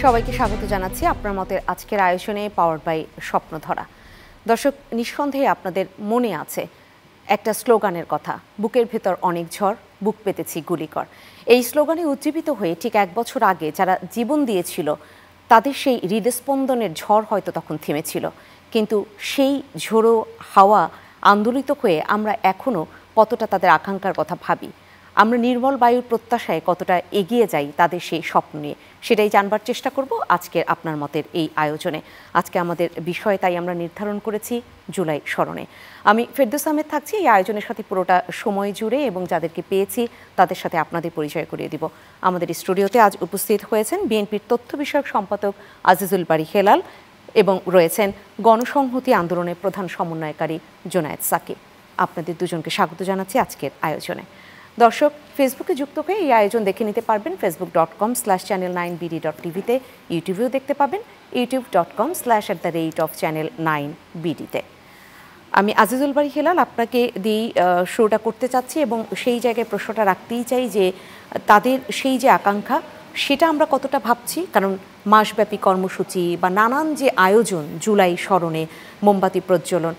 সবাইকে স্বাগত জানাচ্ছি আপনার মতের আজকের আয়োজনে পাওয়ার্ড বাই স্বপ্নধরা। দর্শক, নিঃসন্দেহে আপনাদের মনে আছে একটা স্লোগানের কথা, বুকের ভেতর অনেক ঝড়, বুক পেতেছি গুলিকর। এই স্লোগানে উজ্জীবিত হয়ে ঠিক 1 বছর আগে যারা জীবন দিয়েছিল তাদের সেই হৃদস্পন্দনের ঝড় হয়তো তখন থেমেছিল, কিন্তু সেই ঝোড়ো হাওয়া আন্দোলিত হয়ে আমরা এখনও কতটা তাদের আকাঙ্ক্ষার কথা ভাবি, আমরা নির্মল বায়ুর প্রত্যাশায় কতটা এগিয়ে যাই তাদের সেই স্বপ্ন নিয়ে, সেটাই জানবার চেষ্টা করব আজকের আপনার মতের এই আয়োজনে। আজকে আমাদের বিষয় তাই আমরা নির্ধারণ করেছি জুলাই স্মরণে। আমি ফেরদৌস আহমেদ থাকছি এই আয়োজনের সাথে পুরোটা সময় জুড়ে, এবং যাদেরকে পেয়েছি তাদের সাথে আপনাদের পরিচয় করিয়ে দিব। আমাদের স্টুডিওতে আজ উপস্থিত হয়েছেন বিএনপির তথ্য বিষয়ক সম্পাদক আজিজুল বারী হেলাল এবং রয়েছেন গণসংহতি আন্দোলনের প্রধান সমন্বয়কারী জোনায়েদ সাকিব। আপনাদের দুজনকে স্বাগত জানাচ্ছি আজকের আয়োজনে। দর্শক, ফেসবুকে যুক্ত হয়ে এই আয়োজন দেখে নিতে পারবেন facebook.com/channel9bd.tvতে, ইউটিউবেও দেখতে পাবেন youtube.com/@channel9bd-তে। আমি আজিজুল বারী হেলাল আপনাকে দিয়েই শোটা করতে চাচ্ছি, এবং সেই জায়গায় প্রশ্নটা রাখতেই চাই যে তাদের সেই যে আকাঙ্ক্ষা সেটা আমরা কতটা ভাবছি, কারণ মাসব্যাপী কর্মসূচি বা নানান যে আয়োজন, জুলাই স্মরণে মোমবাতি প্রজ্বলন,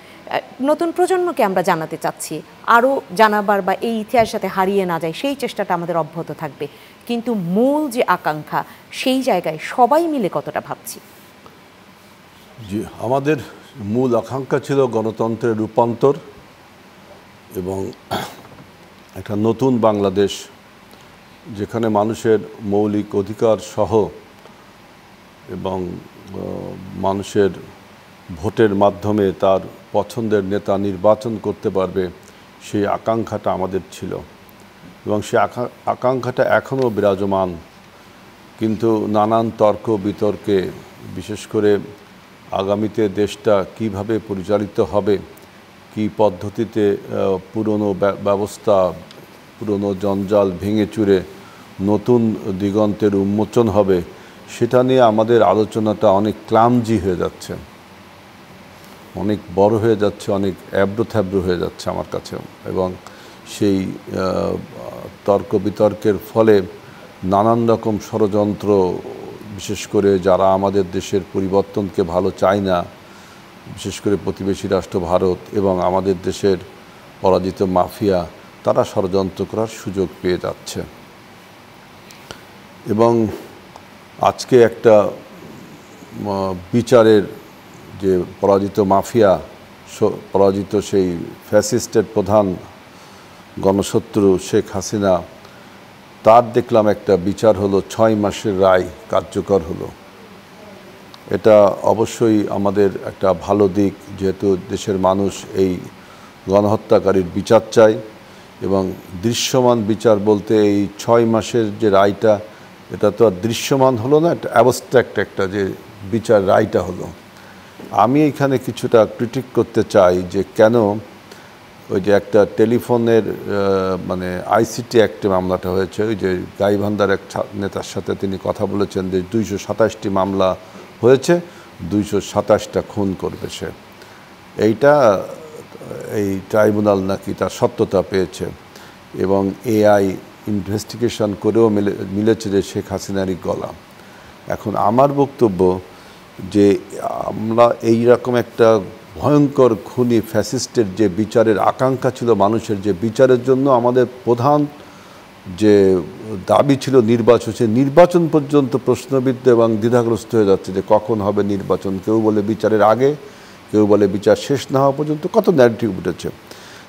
নতুন প্রজন্মকে আমরা জানাতে চাচ্ছি, আরও জানাবার বা এই ইতিহাস যাতে হারিয়ে না যায় সেই চেষ্টাটা আমাদের অব্যাহত থাকবে, কিন্তু মূল যে আকাঙ্ক্ষা সেই জায়গায় সবাই মিলে কতটা ভাবছি? জি, আমাদের মূল আকাঙ্ক্ষা ছিল গণতন্ত্রের রূপান্তর এবং একটা নতুন বাংলাদেশ, যেখানে মানুষের মৌলিক অধিকার সহ এবং মানুষের ভোটের মাধ্যমে তার পছন্দের নেতা নির্বাচন করতে পারবে, সেই আকাঙ্ক্ষাটা আমাদের ছিল এবং সেই আকাঙ্ক্ষাটা এখনও বিরাজমান। কিন্তু নানান তর্ক বিতর্কে, বিশেষ করে আগামীতে দেশটা কিভাবে পরিচালিত হবে, কি পদ্ধতিতে পুরনো ব্যবস্থা, পুরনো জঞ্জাল ভেঙে চুরে নতুন দিগন্তের উন্মোচন হবে, সেটা নিয়ে আমাদের আলোচনাটা অনেক ক্লামজি হয়ে যাচ্ছে, অনেক বড় হয়ে যাচ্ছে, অনেক অ্যাব্রো থ্যাব্রো হয়ে যাচ্ছে আমার কাছে। এবং সেই তর্ক বিতর্কের ফলে নানান রকম ষড়যন্ত্র, বিশেষ করে যারা আমাদের দেশের পরিবর্তনকে ভালো চায় না, বিশেষ করে প্রতিবেশী রাষ্ট্র ভারত এবং আমাদের দেশের পরাজিত মাফিয়া, তারা ষড়যন্ত্র করার সুযোগ পেয়ে যাচ্ছে। এবং আজকে একটা বিচারের যে পরাজিত মাফিয়া, পরাজিত সেই ফ্যাসিস্টের প্রধান গণশত্রু শেখ হাসিনা, তার দেখলাম একটা বিচার হলো, 6 মাসের রায় কার্যকর হলো। এটা অবশ্যই আমাদের একটা ভালো দিক, যেহেতু দেশের মানুষ এই গণহত্যাকারীর বিচার চায়। এবং দৃশ্যমান বিচার বলতে এই 6 মাসের যে রায়টা, এটা তো আর দৃশ্যমান হলো না, একটা অ্যাবস্ট্রাক্ট একটা যে বিচার রায়টা হলো। আমি এখানে কিছুটা ক্রিটিক করতে চাই যে কেন ওই যে একটা টেলিফোনের মানে আইসিটি অ্যাক্টে মামলাটা হয়েছে, ওই যে গাইবান্ধার এক নেতার সাথে তিনি কথা বলেছেন যে 227টি মামলা হয়েছে, 227টা খুন করবে সে, এইটা এই ট্রাইব্যুনাল নাকি তার সত্যতা পেয়েছে এবং এআই ইনভেস্টিগেশন করেও মিলেছে যে শেখ হাসিনারই গলা। এখন আমার বক্তব্য যে আমরা এই রকম একটা ভয়ঙ্কর খুনি ফ্যাসিস্টের যে বিচারের আকাঙ্ক্ষা ছিল মানুষের, যে বিচারের জন্য আমাদের প্রধান যে দাবি ছিল নির্বাচন, সে নির্বাচন পর্যন্ত প্রশ্নবিদ্ধ এবং দ্বিধাগ্রস্ত হয়ে যাচ্ছে যে কখন হবে নির্বাচন। কেউ বলে বিচারের আগে, কেউ বলে বিচার শেষ না হওয়া পর্যন্ত, কত ন্যারেটিভ উঠেছে।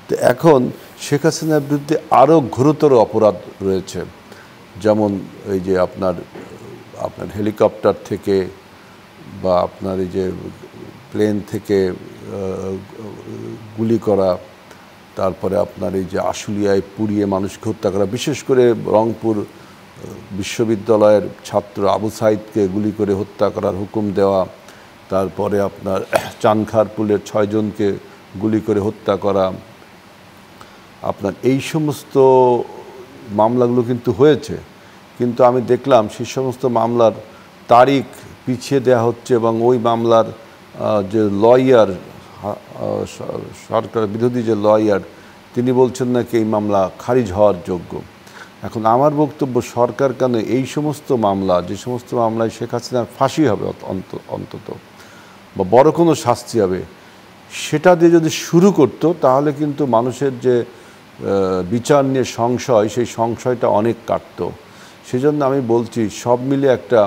তো এখন শেখ হাসিনার বিরুদ্ধে আরও ঘোরতর অপরাধ রয়েছে, যেমন এই যে আপনার হেলিকপ্টার থেকে বা আপনার এই যে প্লেন থেকে গুলি করা, তারপরে আপনার এই যে আশুলিয়ায় পুড়িয়ে মানুষকে হত্যা করা, বিশেষ করে রংপুর বিশ্ববিদ্যালয়ের ছাত্র আবু সাইদকে গুলি করে হত্যা করার হুকুম দেওয়া, তারপরে আপনার চানখারপুলের 6 জনকে গুলি করে হত্যা করা, আপনার এই সমস্ত মামলাগুলো কিন্তু হয়েছে। কিন্তু আমি দেখলাম সেই সমস্ত মামলার তারিখ পিছিয়ে দেওয়া হচ্ছে এবং ওই মামলার যে লয়ার, সরকার বিরোধী যে লয়ার, তিনি বলছেন নাকি এই মামলা খারিজ হওয়ার যোগ্য। এখন আমার বক্তব্য সরকার কেন এই সমস্ত মামলা, যে সমস্ত মামলায় শেখ হাসিনার ফাঁসি হবে অন্তত বা বড় কোনো শাস্তি হবে, সেটা দিয়ে যদি শুরু করতো তাহলে কিন্তু মানুষের যে বিচার নিয়ে সংশয়, সেই সংশয়টা অনেক কাটতো। সেজন্য আমি বলছি সব মিলে একটা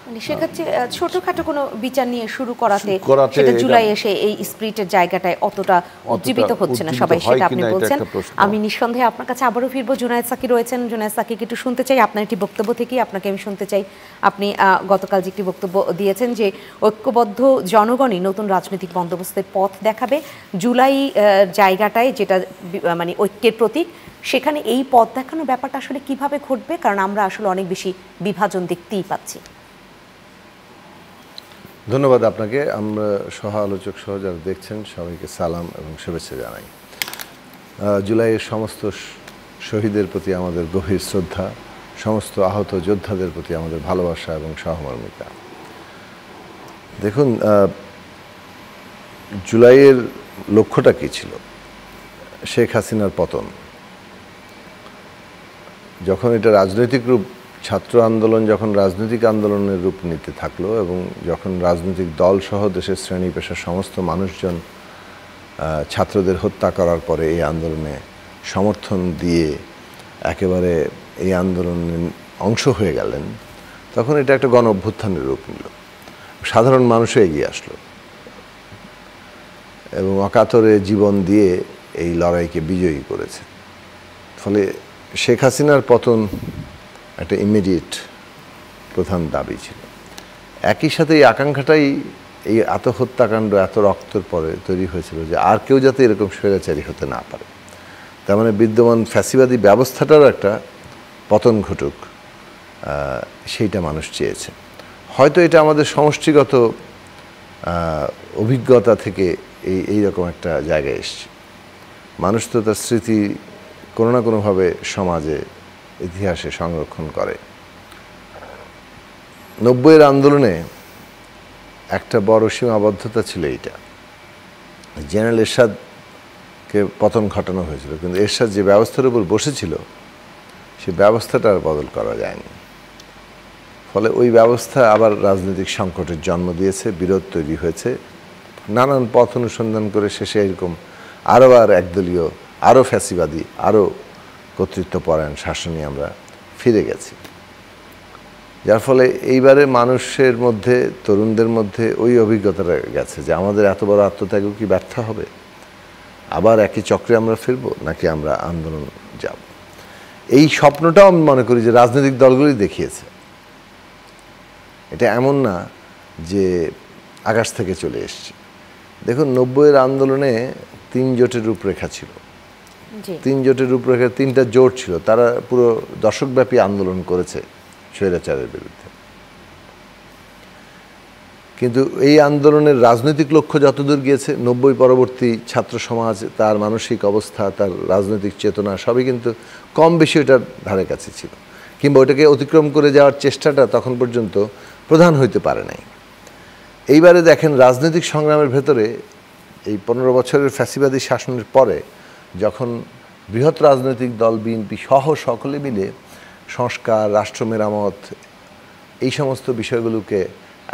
মানে সেক্ষেত্রে ছোটখাটো কোনো বিচার নিয়ে শুরু করাতে সেটা জুলাই এসে এই স্পিরিটের জায়গাটায় অতটা উজ্জীবিত হচ্ছে না সবাই, সেটা আপনি বলছেন। আমি নিঃসন্দেহে আপনার কাছে আবারও ফিরবো। জুনায়েদ সাকি রয়েছেন, জুনায়েদ সাকিকে একটু শুনতে চাই আপনার একটি বক্তব্য থেকেই। আপনাকে আমি শুনতে চাই, আপনি গতকাল যে একটি বক্তব্য দিয়েছেন যে ঐক্যবদ্ধ জনগণই নতুন রাজনৈতিক বন্দোবস্তের পথ দেখাবে। জুলাই জায়গাটায় যেটা মানে ঐক্যের প্রতীক, সেখানে এই পথ দেখানোর ব্যাপারটা আসলে কিভাবে ঘটবে? কারণ আমরা আসলে অনেক বেশি বিভাজন দেখতেই পাচ্ছি। ধন্যবাদ আপনাকে। আমরা সহ আলোচক সহ যারা দেখছেন সবাইকে সালাম এবং শুভেচ্ছা জানাই। জুলাইয়ের সমস্ত শহীদের প্রতি আমাদের গভীর শ্রদ্ধা, সমস্ত আহত যোদ্ধাদের প্রতি আমাদের ভালোবাসা এবং সহমর্মিতা। দেখুন, জুলাইয়ের লক্ষ্যটা কী ছিল? শেখ হাসিনার পতন। যখন এটা রাজনৈতিক রূপ, ছাত্র আন্দোলন যখন রাজনৈতিক আন্দোলনের রূপ নিতে থাকলো এবং যখন রাজনৈতিক দল সহ দেশের শ্রেণী পেশার সমস্ত মানুষজন ছাত্রদের হত্যা করার পরে এই আন্দোলনে সমর্থন দিয়ে একেবারে এই আন্দোলনের অংশ হয়ে গেলেন, তখন এটা একটা গণ অভ্যুত্থানের রূপ নিল। সাধারণ মানুষও এগিয়ে আসলো এবং অকাতরে জীবন দিয়ে এই লড়াইকে বিজয়ী করেছে। ফলে শেখ হাসিনার পতন একটা ইমিডিয়েট প্রধান দাবি ছিল। একই সাথে এই আকাঙ্ক্ষাটাই এই এত হত্যাকাণ্ড, এত রক্তের পরে তৈরি হয়েছিল যে আর কেউ যাতে এরকম স্বৈরাচারী হতে না পারে। তার মানে বিদ্যমান ফ্যাসিবাদী ব্যবস্থাটারও একটা পতন ঘটুক, সেইটা মানুষ চেয়েছে। হয়তো এটা আমাদের সমষ্টিগত অভিজ্ঞতা থেকে এইরকম একটা জায়গায় এসছে। মানুষ তো তার স্মৃতি কোনো না কোনোভাবে সমাজে, ইতিহাসে সংরক্ষণ করে। 90-এর আন্দোলনে একটা বড় সীমাবদ্ধতা ছিল এইটা, জেনারেল এরশাদকে পতন ঘটানো হয়েছিল, কিন্তু এরশাদ যে ব্যবস্থার উপর বসেছিল সেই ব্যবস্থাটা আর বদল করা যায়নি। ফলে ওই ব্যবস্থা আবার রাজনৈতিক সংকটের জন্ম দিয়েছে, বিরোধ তৈরি হয়েছে। নানান পথ অনুসন্ধান করে শেষে এরকম আরও একদলীয়, আরও ফ্যাসিবাদী, আরও কর্তৃত্বপরায়ণ শাসনে আমরা ফিরে গেছি। যার ফলে এইবারে মানুষের মধ্যে, তরুণদের মধ্যে ওই অভিজ্ঞতাটা গেছে যে আমাদের এত বড় আত্মত্যাগও কি ব্যর্থ হবে? আবার একই চক্রে আমরা ফিরবো, নাকি আমরা আন্দোলন যাব? এই স্বপ্নটাও আমি মনে করি যে রাজনৈতিক দলগুলি দেখিয়েছে। এটা এমন না যে আকাশ থেকে চলে এসছে। দেখুন, 90-এর আন্দোলনে 3 জোটের রূপরেখা ছিল। 3 জোটের রূপরেখা, 3টা জোট ছিল, তারা পুরো দশকব্যাপী আন্দোলন করেছে স্বৈরাচারের বিরুদ্ধে। কিন্তু এই আন্দোলনের রাজনৈতিক লক্ষ্য যতদূর গিয়েছে, 90 পরবর্তী ছাত্র সমাজ, তার মানসিক অবস্থা, তার রাজনৈতিক চেতনা সবই কিন্তু কম বেশি ওটার ধারে কাছে ছিল, কিংবা ওটাকে অতিক্রম করে যাওয়ার চেষ্টাটা তখন পর্যন্ত প্রধান হইতে পারে নাই। এইবারে দেখেন, রাজনৈতিক সংগ্রামের ভেতরে এই 15 বছরের ফ্যাসিবাদী শাসনের পরে যখন বৃহৎ রাজনৈতিক দল বিএনপি সহ সকলে মিলে সংস্কার, রাষ্ট্র মেরামত, এই সমস্ত বিষয়গুলোকে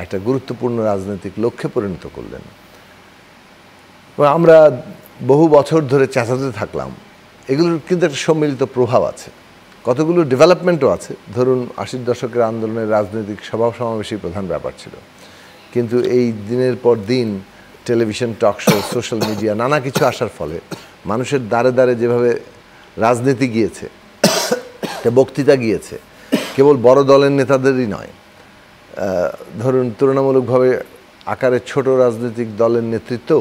একটা গুরুত্বপূর্ণ রাজনৈতিক লক্ষ্যে পরিণত করলেন। আমরা বহু বছর ধরে চেঁচাতে থাকলাম, এগুলোর কিন্তু একটা সম্মিলিত প্রভাব আছে, কতগুলো ডেভেলপমেন্টও আছে। ধরুন, 80-র দশকের আন্দোলনের রাজনৈতিক সভা সমাবেশই প্রধান ব্যাপার ছিল, কিন্তু এই দিনের পর দিন television, talk show, social media, নানা কিছু আসার ফলে মানুষের দ্বারে দ্বারে যেভাবে রাজনীতি গিয়েছে, একটা বক্তৃতা গিয়েছে, কেবল বড় দলের নেতাদেরই নয়, ধরুন তুলনামূলকভাবে আকারে ছোট রাজনৈতিক দলের নেতৃত্ব,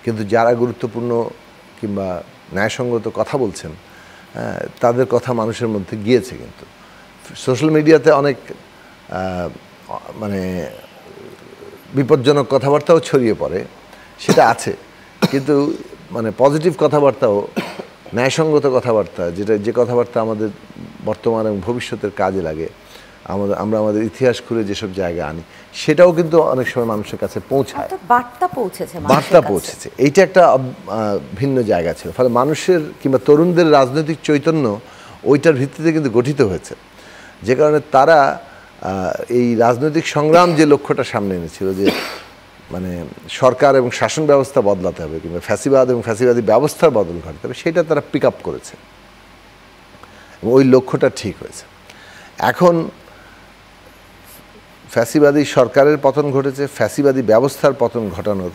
কিন্তু যারা গুরুত্বপূর্ণ কিংবা ন্যায়সঙ্গত কথা বলছেন তাদের কথা মানুষের মধ্যে গিয়েছে। কিন্তু সোশ্যাল মিডিয়াতে অনেক মানে বিপজ্জনক কথাবার্তাও ছড়িয়ে পড়ে, সেটা আছে, কিন্তু মানে পজিটিভ কথাবার্তাও, ন্যায়সঙ্গত কথাবার্তা, যে কথাবার্তা আমাদের বর্তমান এবং ভবিষ্যতের কাজে লাগে, আমরা আমাদের ইতিহাস খুলে যেসব জায়গা আনি, সেটাও কিন্তু অনেক সময় মানুষের কাছে পৌঁছায়, বার্তা পৌঁছেছে। এইটা একটা ভিন্ন জায়গা ছিল। ফলে মানুষের কিংবা তরুণদের রাজনৈতিক চৈতন্য ওইটার ভিত্তিতে কিন্তু গঠিত হয়েছে, যে কারণে তারা এই রাজনৈতিক সংগ্রাম যে লক্ষ্যটা সামনে এনেছিল যে মানে সরকার এবং শাসন ব্যবস্থা বদলাতে হবে কিংবা ফ্যাসিবাদ এবং ফ্যাসিবাদী ব্যবস্থার বদল ঘটাতে হবে, সেটা তারা পিক আপ করেছে এবং ওই লক্ষ্যটা ঠিক হয়েছে। এখন ফ্যাসিবাদী সরকারের পতন ঘটেছে, ফ্যাসিবাদী ব্যবস্থার পতন ঘটানোর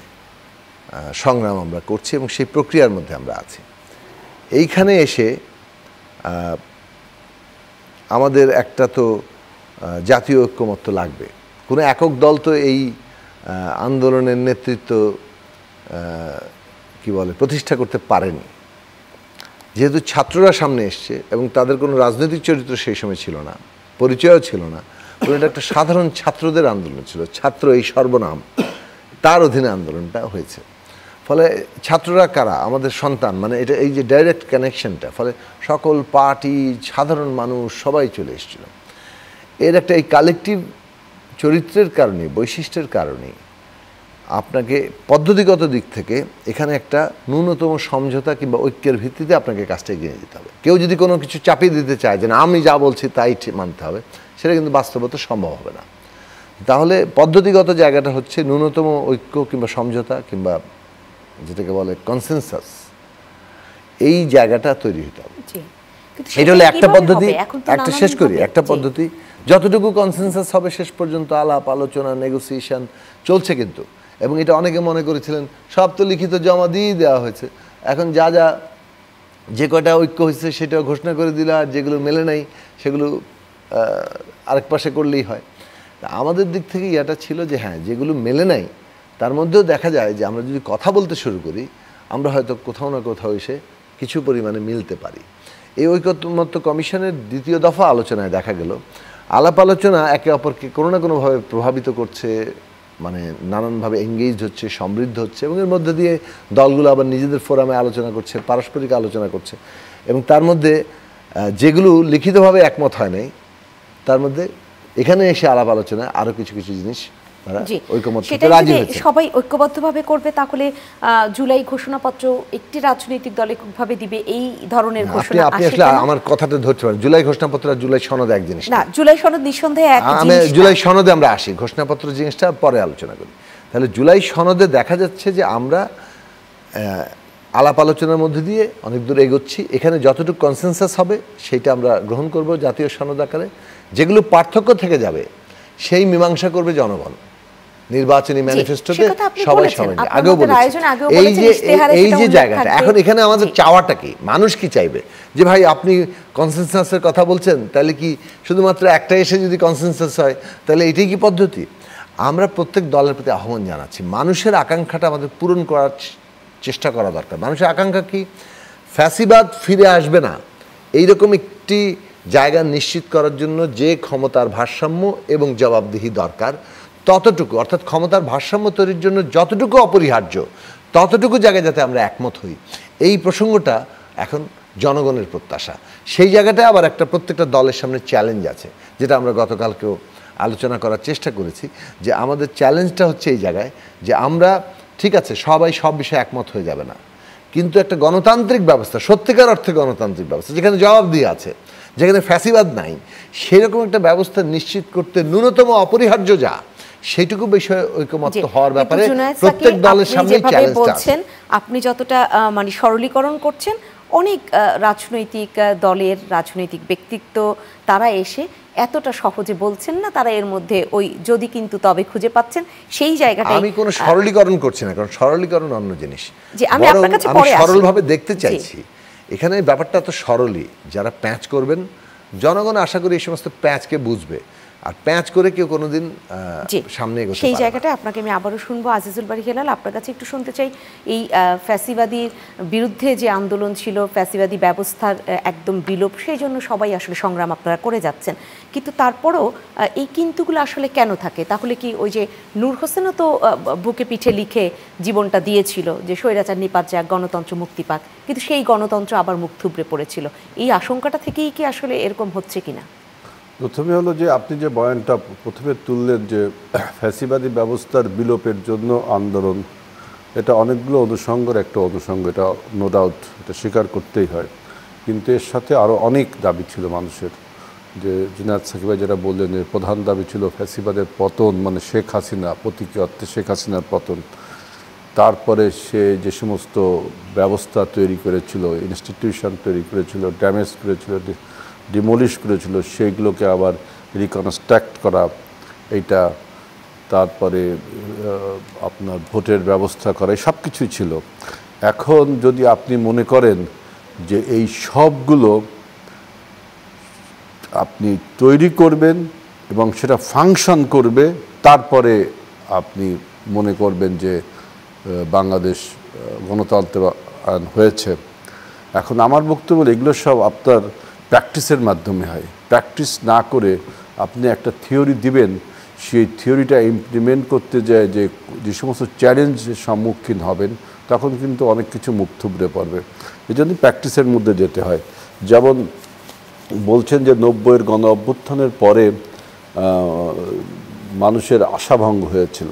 সংগ্রাম আমরা করছি এবং সেই প্রক্রিয়ার মধ্যে আমরা আছি। এইখানে এসে আমাদের একটা তো জাতীয় ঐক্যমত্য লাগবে। কোনো একক দল তো এই আন্দোলনের নেতৃত্ব কি বলে প্রতিষ্ঠা করতে পারেনি। যেহেতু ছাত্ররা সামনে এসছে এবং তাদের কোনো রাজনৈতিক চরিত্র সেই সময় ছিল না, পরিচয়ও ছিল না, এটা একটা সাধারণ ছাত্রদের আন্দোলন ছিল। ছাত্র এই সর্বনাম, তার অধীনে আন্দোলনটা হয়েছে। ফলে ছাত্ররা কারা? আমাদের সন্তান, মানে এটা এই যে ডাইরেক্ট কানেকশনটা, ফলে সকল পার্টি, সাধারণ মানুষ সবাই চলে এসেছিল। এর একটা এই কালেকটিভ চরিত্রের কারণে, বৈশিষ্ট্যের কারণে আপনাকে পদ্ধতিগত দিক থেকে এখানে একটা ন্যূনতম সমঝোতা কিংবা ঐক্যের ভিত্তিতে আপনাকে কাজটা এগিয়ে যেতে হবে। কেউ যদি কোনো কিছু চাপিয়ে দিতে চায় যে না আমি যা বলছি তাই মানতে হবে, সেটা কিন্তু বাস্তবত সম্ভব হবে না। তাহলে পদ্ধতিগত জায়গাটা হচ্ছে ন্যূনতম ঐক্য কিংবা সমঝোতা কিংবা যেটাকে বলে কনসেনসাস, এই জায়গাটা তৈরি হতে হবে। এটা হলো একটা পদ্ধতি। একটা শেষ করি, একটা পদ্ধতি যতটুকু কনসেনসাস হবে শেষ পর্যন্ত আলাপ আলোচনা নেগোসিয়েশন চলছে কিন্তু। এবং এটা অনেকে মনে করেছিলেন সব তো লিখিত জমা দিয়ে দেওয়া হয়েছে, এখন যা যা যে কয়টা ঐক্য হয়েছে সেটাও ঘোষণা করে দিল, আর যেগুলো মেলে নাই সেগুলো আরেক পাশে করলেই হয়। আমাদের দিক থেকে এটা ছিল যে হ্যাঁ, যেগুলো মেলে নাই তার মধ্যেও দেখা যায় যে আমরা যদি কথা বলতে শুরু করি আমরা হয়তো কোথাও না কোথাও এসে কিছু পরিমাণে মিলতে পারি। এই ঐকমত্য কমিশনের দ্বিতীয় দফা আলোচনায় দেখা গেল আলাপ আলোচনা একে অপরকে কোনো না কোনোভাবে প্রভাবিত করছে, মানে নানানভাবে এঙ্গেজড হচ্ছে, সমৃদ্ধ হচ্ছে, এবং এর মধ্যে দিয়ে দলগুলো আবার নিজেদের ফোরামে আলোচনা করছে, পারস্পরিক আলোচনা করছে, এবং তার মধ্যে যেগুলো লিখিতভাবে একমত হয় নাই তার মধ্যে এখানে এসে আলাপ আলোচনায় আরও কিছু কিছু জিনিস সবাই ঐক্যবদ্ধভাবে করবে। তাহলে জুলাই ঘোষণাপত্র একটি রাজনৈতিক দল এককভাবে দিবে, এই ধরনের ঘোষণা আপনি আসলে আমার কথাটা ধরতে পারেন। জুলাই ঘোষণাপত্র আর জুলাই সনদ এক জিনিস না। জুলাই সনদ নিঃসন্দেহে এক জিনিস। জুলাই সনদে আমরা আসি, ঘোষণাপত্র জিনিসটা পরে আলোচনা করি। তাহলে জুলাই সনদে দেখা যাচ্ছে যে আমরা আলাপ আলোচনার মধ্যে দিয়ে অনেক দূর এগোচ্ছি। এখানে যতটুকু কনসেনসাস হবে সেটা আমরা গ্রহণ করব জাতীয় সনদ আকারে। যেগুলো পার্থক্য থেকে যাবে সেই মীমাংসা করবে জনগণ নির্বাচনী ম্যানিফেস্টোতে সবাই সবাই। আগেও বলেছি এই যে জায়গাটা এখন এখানে আমাদের চাওয়াটা কি, মানুষ কি চাইবে যে ভাই আপনি কনসেনসাসের কথা বলছেন, তাহলে কি শুধুমাত্র একটা এসে যদি কনসেনসাস হয় তাহলে এটাই কি পদ্ধতি? আমরা প্রত্যেক দলের প্রতি আহ্বান জানাচ্ছি, মানুষের আকাঙ্ক্ষাটা আমাদের পূরণ করার চেষ্টা করা দরকার। মানুষের আকাঙ্ক্ষা কি? ফ্যাসিবাদ ফিরে আসবে না, এইরকম একটি জায়গা নিশ্চিত করার জন্য যে ক্ষমতার ভারসাম্য এবং জবাবদিহি দরকার ততটুকু, অর্থাৎ ক্ষমতার ভারসাম্য তৈরির জন্য যতটুকু অপরিহার্য ততটুকু জায়গায় যাতে আমরা একমত হই, এই প্রসঙ্গটা এখন জনগণের প্রত্যাশা। সেই জায়গাটায় আবার একটা প্রত্যেকটা দলের সামনে চ্যালেঞ্জ আছে, যেটা আমরা গতকালকেও আলোচনা করার চেষ্টা করেছি, যে আমাদের চ্যালেঞ্জটা হচ্ছে এই জায়গায় যে আমরা ঠিক আছে সবাই সব বিষয়ে একমত হয়ে যাবে না, কিন্তু একটা গণতান্ত্রিক ব্যবস্থা, সত্যিকার অর্থে গণতান্ত্রিক ব্যবস্থা যেখানে জবাবদিহি আছে, যেখানে ফ্যাসিবাদ নাই, সেরকম একটা ব্যবস্থা নিশ্চিত করতে ন্যূনতম অপরিহার্য যা সেইটুকু বিষয়ে ঐকমত্য হওয়ার ব্যাপারে প্রত্যেক দলের সামনে চ্যালেঞ্জ আছে। আপনি যতটা মানে সরলীকরণ করছেন, অনেক রাজনৈতিক দলের রাজনৈতিক ব্যক্তিত্ব তারা এসে এতটা সহজে বলছেন না, তারা এর মধ্যে ওই যদি কিন্তু তবে খুঁজে পাচ্ছেন সেই জায়গাটা। আমি কোনো সরলীকরণ করছি না, কারণ সরলীকরণ অন্য জিনিস। যে আমি আপনার কাছে পরে সরলভাবে দেখতে চাইছি। এখানে ব্যাপারটা তো সরলই, যারা প্যাঁচ করবেন জনগণ আশা করি এই সমস্ত প্যাঁচকে বুঝবে, আর প্যাঁচ করে কেউ কোনোদিন সামনে এগোতে পারবে না। সেই জায়গাটা আপনাকে আমি আবারও শুনবো। আজিজুল বারী হেলাল, আপনার কাছে একটু শুনতে চাই, এই ফ্যাসিবাদীর বিরুদ্ধে যে আন্দোলন ছিল, ফ্যাসিবাদী ব্যবস্থার একদম বিলোপ, সেই জন্য সবাই আসলে সংগ্রাম আপনারা করে যাচ্ছেন, কিন্তু তারপরও এই কিন্তুগুলো আসলে কেন থাকে? তাহলে কি ওই যে নূর হোসেনও তো বুকে পিঠে লিখে জীবনটা দিয়েছিল যে স্বৈরাচার নিপাত যাক, গণতন্ত্র মুক্তি পাক, কিন্তু সেই গণতন্ত্র আবার মুখ থুবড়ে পড়েছিল। এই আশঙ্কাটা থেকেই কি আসলে এরকম হচ্ছে কিনা? প্রথমে হলো যে আপনি যে বয়ানটা প্রথমে তুললেন যে ফ্যাসিবাদী ব্যবস্থার বিলোপের জন্য আন্দোলন, এটা অনেকগুলো অনুষঙ্গের একটা অনুষঙ্গ, এটা নো ডাউট, এটা স্বীকার করতেই হয়। কিন্তু এর সাথে আরও অনেক দাবি ছিল মানুষের, যে জুনায়েদ সাকিব ভাই যেটা বললেন, যে প্রধান দাবি ছিল ফ্যাসিবাদের পতন, মানে শেখ হাসিনা, প্রতীকী অর্থে শেখ হাসিনার পতন। তারপরে সে যে সমস্ত ব্যবস্থা তৈরি করেছিল, ইনস্টিটিউশন তৈরি করেছিল, ড্যামেজ করেছিল, ডিমলিশ করেছিল, সেইগুলোকে আবার রিকনস্ট্রাক্ট করা, এইটা, তারপরে আপনার ভোটের ব্যবস্থা করা, সব কিছুই ছিল। এখন যদি আপনি মনে করেন যে এই সবগুলো আপনি তৈরি করবেন এবং সেটা ফাংশন করবে, তারপরে আপনি মনে করবেন যে বাংলাদেশ গণতন্ত্রায়ন হয়েছে। এখন আমার বক্তব্য, এগুলো সব আপনার প্র্যাকটিসের মাধ্যমে হয়। প্র্যাকটিস না করে আপনি একটা থিওরি দিবেন, সেই থিওরিটা ইমপ্লিমেন্ট করতে যায় যে সমস্ত চ্যালেঞ্জের সম্মুখীন হবেন, তখন কিন্তু অনেক কিছু মুখ থুবড়ে পড়বে। এই জন্য প্র্যাকটিসের মধ্যে যেতে হয়। যেমন বলছেন যে 90-এর গণ অভ্যুত্থানের পরে মানুষের আশাভঙ্গ হয়েছিল।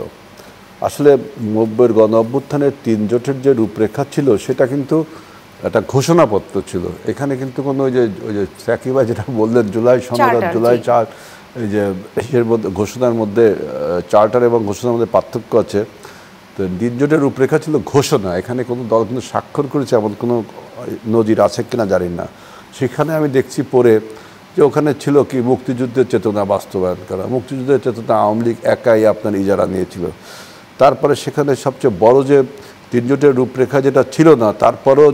আসলে 90-এর গণ অভ্যুত্থানের 3 জোটের যে রূপরেখা ছিল, সেটা কিন্তু একটা ঘোষণাপত্র ছিল। এখানে কিন্তু কোনো ওই যে সাকিব ভাই যেটা বললেন, জুলাই সনদ, জুলাই 4, এই যে এর মধ্যে ঘোষণার মধ্যে চার্টার এবং ঘোষণার মধ্যে পার্থক্য আছে। তো 3 জোটের রূপরেখা ছিল ঘোষণা, এখানে কোনো দল কিন্তু স্বাক্ষর করেছে এমন কোনো নজির আছে কিনা জানি না। সেখানে আমি দেখছি পরে যে ওখানে ছিল কি, মুক্তিযুদ্ধের চেতনা বাস্তবায়ন করা। মুক্তিযুদ্ধের চেতনা আওয়ামী লীগ একাই আপনার ইজারা নিয়েছিল। তারপরে সেখানে সবচেয়ে বড় যে 3 জোটের রূপরেখা যেটা ছিল না, তারপরেও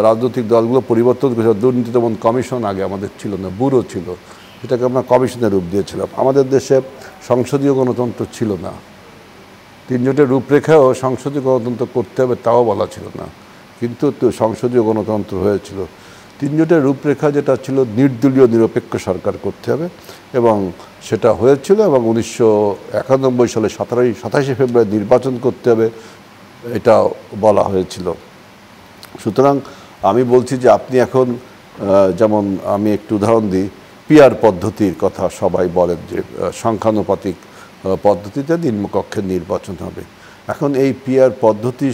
রাজনৈতিক দলগুলো পরিবর্তন করেছিল। দুর্নীতি দমন কমিশন আগে আমাদের ছিল না, ব্যুরো ছিল, সেটাকে আমরা কমিশনের রূপ দিয়েছিলাম। আমাদের দেশে সংসদীয় গণতন্ত্র ছিল না। 3 জোটের রূপরেখাও সংসদীয় গণতন্ত্র করতে হবে তাও বলা ছিল না, কিন্তু সংসদীয় গণতন্ত্র হয়েছিল। 3 জোটের রূপরেখা যেটা ছিল, নির্দলীয় নিরপেক্ষ সরকার করতে হবে, এবং সেটা হয়েছিল। এবং 1991 সালে 27 ফেব্রুয়ারি নির্বাচন করতে হবে, এটা বলা হয়েছিল। সুতরাং আমি বলছি যে আপনি এখন, যেমন আমি একটু উদাহরণ দিই, পিআর পদ্ধতির কথা সবাই বলেন, যে সংখ্যানুপাতিক পদ্ধতিতে নিম্নকক্ষের নির্বাচন হবে। এখন এই পিআর পদ্ধতি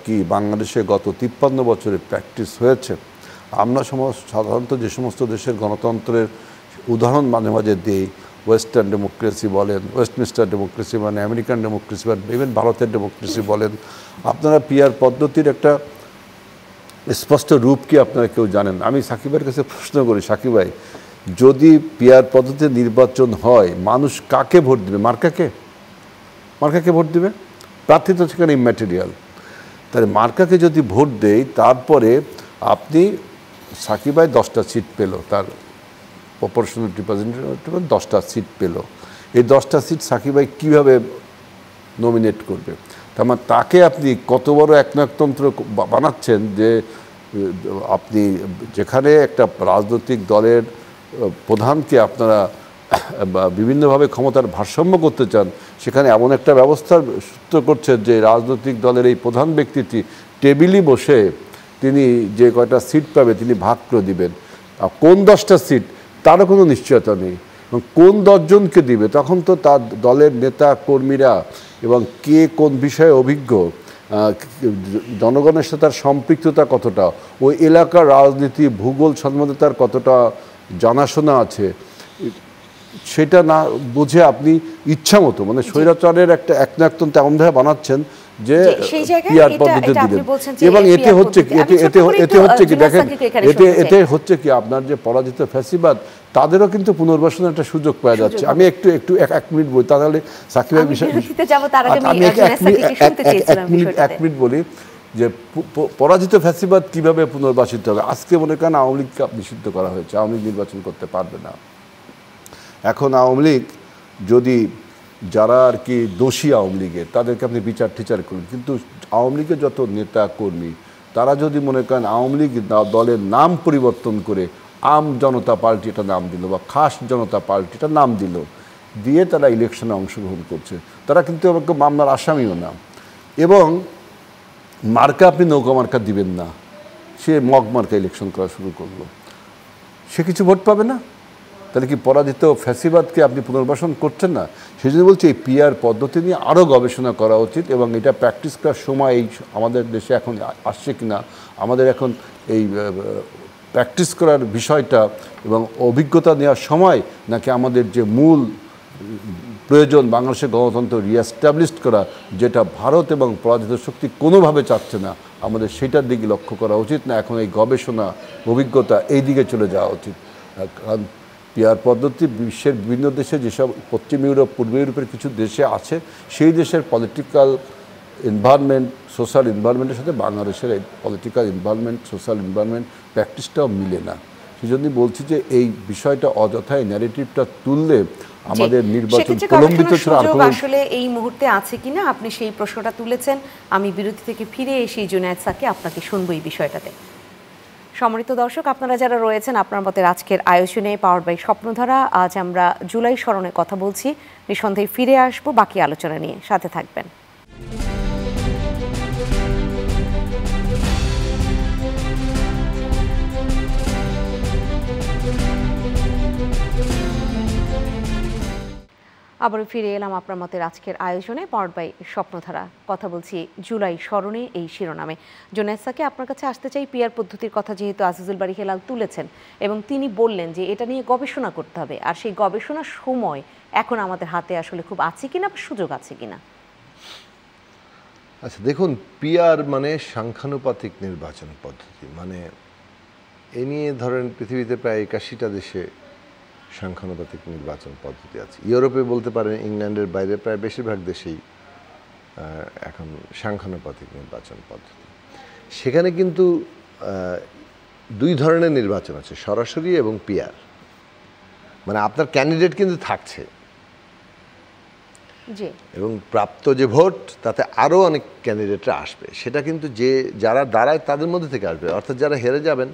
কি বাংলাদেশে গত 53 বছরে প্র্যাকটিস হয়েছে? আমরা সাধারণত যে সমস্ত দেশের গণতন্ত্রের উদাহরণ মাঝে মাঝে দিই, ওয়েস্টার্ন ডেমোক্রেসি বলেন, ওয়েস্টমিনিস্টার ডেমোক্রেসি মানে আমেরিকান ডেমোক্রেসি, বা ইভেন ভারতের ডেমোক্রেসি বলেন, আপনারা পিআর পদ্ধতির একটা স্পষ্ট রূপ কি আপনারা কেউ জানেন? আমি সাকিবের কাছে প্রশ্ন করি, সাকিব ভাই, যদি পিআর পদ্ধতিতে নির্বাচন হয়, মানুষ কাকে ভোট দেবে? মার্কাকে ভোট দেবে? প্রার্থী তো সেখানে ইম্যাটেরিয়াল। তাহলে মার্কাকে যদি ভোট দেয়, তারপরে আপনি, সাকিব ভাই 10টা সিট পেল, তার প্রপোর্শনাল রিপ্রেজেন্টেটিভ 10টা সিট পেল। এই 10টা সিট সাকিব ভাই কীভাবে নমিনেট করবে? তার মানে তাকে আপনি কত বড় একনায়কতন্ত্র বানাচ্ছেন, যে আপনি যেখানে একটা রাজনৈতিক দলের প্রধানকে আপনারা বিভিন্নভাবে ক্ষমতার ভারসাম্য করতে চান, সেখানে এমন একটা ব্যবস্থার সূত্র করছেন যে রাজনৈতিক দলের এই প্রধান ব্যক্তিটি টেবিলই বসে তিনি যে কয়টা সিট পাবে তিনি ভাগ করে দিবেন। কোন 10টা সিট তারও কোনো নিশ্চয়তা নেই, এবং কোন 10 জনকে দিবে, তখন তো তার দলের নেতা কর্মীরা এবং কে কোন বিষয়ে অভিজ্ঞ, জনগণের সাথে তার সম্পৃক্ততা কতটা, ওই এলাকার রাজনীতি ভূগোল সম্বন্ধে তার কতটা জানাশোনা আছে, সেটা না বুঝে আপনি ইচ্ছা মতো, মানে স্বৈরাচারের একটা একনায়কতন্ত্র এমনভাবে বানাচ্ছেন যে পিআর পদ্ধতি দিলেন। এবং এতে হচ্ছে কি আপনার যে পরাজিত ফ্যাসিবাদ, তাদেরও কিন্তু পুনর্বাসনের একটা সুযোগ পাওয়া যাচ্ছে। আমি একটু 1 মিনিট বলি, তাহলে সাকিবের বিষয়ে আমি 1 মিনিট বলি যে পরাজিত ফ্যাসিবাদ কিভাবে পুনর্বাসিত হবে। আজকে মনে করেন আওয়ামী লীগকে নিষিদ্ধ করা হয়েছে, আওয়ামী লীগ নির্বাচন করতে পারবে না। এখন আওয়ামী লীগ যদি, যারা আর কি দোষী আওয়ামী লীগের, তাদেরকে আপনি বিচার টিচার করুন, কিন্তু আওয়ামী লীগের যত নেতা কর্মী, তারা যদি মনে করেন আওয়ামী লীগ দলের নাম পরিবর্তন করে আম জনতা পার্টি এটা নাম দিল, বা খাস জনতা পার্টি এটা নাম দিল, দিয়ে তারা ইলেকশনে অংশগ্রহণ করছে, তারা কিন্তু আমাকে মামলার আসামিও না। এবং মার্কা আপনি নৌকা মার্কা দিবেন না, সে মগ মার্কা ইলেকশন করা শুরু করলো, সে কিছু ভোট পাবে না। তাহলে কি পরাজিত ফ্যাসিবাদকে আপনি পুনর্বাসন করছেন না? সেই জন্য বলছি এই পিআর পদ্ধতি নিয়ে আরও গবেষণা করা উচিত, এবং এটা প্র্যাকটিস করার সময় এই আমাদের দেশে এখন আসছে কিনা, আমাদের এখন এই প্র্যাকটিস করার বিষয়টা এবং অভিজ্ঞতা নেওয়ার সময় নাকি আমাদের যে মূল প্রয়োজন বাংলাদেশের গণতন্ত্র রিএস্টাবলিশ করা, যেটা ভারত এবং পরাজিত শক্তি কোনোভাবে চাচ্ছে না, আমাদের সেটার দিকে লক্ষ্য করা উচিত না। এখন এই গবেষণা অভিজ্ঞতা এই দিকে চলে যাওয়া উচিত। কারণ পিআর পদ্ধতি বিশ্বের বিভিন্ন দেশে, যেসব পশ্চিম ইউরোপ, পূর্ব ইউরোপের কিছু দেশে আছে, সেই দেশের পলিটিক্যাল এনভায়রনমেন্ট, সোশ্যাল এনভায়রনমেন্টের সাথে বাংলাদেশের এই পলিটিক্যাল এনভায়রনমেন্ট, সোশ্যাল এনভায়রনমেন্ট প্র্যাকটিসটাও মিলে না। সেই জন্যই বলছি যে এই বিষয়টা অযথায় ন্যারেটিভটা তুললে আমাদের নির্বাচন প্রলম্বিত ছাড়া আর কোনো আসলে এই মুহূর্তে আছে কিনা, আপনি সেই প্রশ্নটা তুলেছেন। আমি বিরতি থেকে ফিরে এসে জুনায়েদ স্যারকে আপনাকে শুনবো এই বিষয়টাতে। সম্মানিত দর্শক, আপনারা যারা রয়েছেন আপনার মতে আজকের আয়োজনে পাওয়ার বাই স্বপ্নধারা, আজ আমরা জুলাই স্মরণে কথা বলছি। নিঃসন্দেহে ফিরে আসবো বাকি আলোচনা নিয়ে, সাথে থাকবেন। আবারও ফিরে এলাম আপনার মতের আজকের আয়োজনে পাওয়ার বাই স্বপ্নধারা। কথা বলছি জুলাই স্মরণে এই শিরোনামে। জুনায়েদ স্যারকে আপনার কাছে আসতে চাই। পিআর পদ্ধতির কথা যেহেতু আজিজুল বারী হেলাল তুলেছেন এবং তিনি বললেন যে এটা নিয়ে গবেষণা করতে হবে, আর সেই গবেষণার সময় এখন আমাদের হাতে আসলে খুব আছে কিনা, সুযোগ আছে কিনা? আচ্ছা দেখুন, পিআর মানে সাংখ্যানুপাতিক নির্বাচন পদ্ধতি, মানে এ নিয়ে ধরেন পৃথিবীতে প্রায় 81টা দেশে সাংখ্যানুপাতিক নির্বাচন পদ্ধতি আছে। ইউরোপে বলতে পারেন ইংল্যান্ডের বাইরে প্রায় বেশিরভাগ দেশেই এখন সাংখ্যানুপাতিক নির্বাচন পদ্ধতি। সেখানে কিন্তু দুই ধরনের নির্বাচন আছে, সরাসরি এবং পিআর। মানে আপনার ক্যান্ডিডেট কিন্তু থাকছে এবং প্রাপ্ত যে ভোট তাতে আরও অনেক ক্যান্ডিডেটরা আসবে, সেটা কিন্তু যে যারা দাঁড়ায় তাদের মধ্যে থেকে আসবে, অর্থাৎ যারা হেরে যাবেন